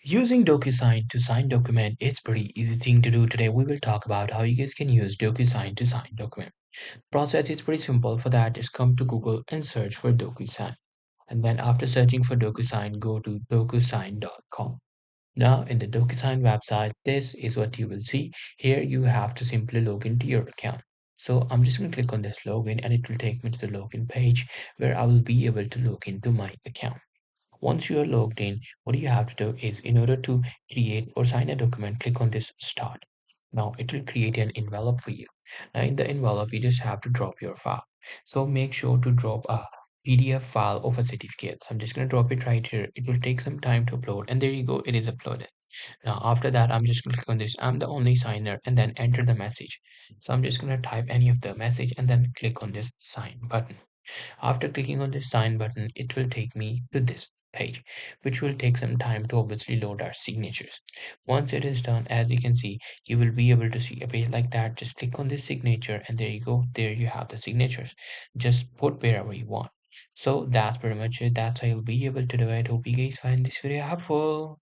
Using Docusign to sign document is pretty easy thing to do. Today we will talk about how you guys can use Docusign to sign document. Process is pretty simple. For that, just come to Google and search for Docusign. And then after searching for Docusign, go to docusign.com. Now in the Docusign website, this is what you will see. Here you have to simply log into your account. So I'm just going to click on this login and it will take me to the login page where I will be able to log into my account. Once you are logged in, what you have to do is in order to create or sign a document, click on this start. Now it will create an envelope for you. Now in the envelope, you just have to drop your file. So make sure to drop a PDF file of a certificate. So I'm just going to drop it right here. It will take some time to upload and there you go. It is uploaded. Now after that, I'm just going to click on this. I'm the only signer and then enter the message. So I'm just going to type any of the message and then click on this sign button. After clicking on this sign button, it will take me to this page, which will take some time to obviously load our signatures. Once it is done, as you can see, you will be able to see a page like that. Just click on this signature and there you go. There you have the signatures. Just put wherever you want. So that's pretty much it. That's how you'll be able to do it. Hope you guys find this video helpful.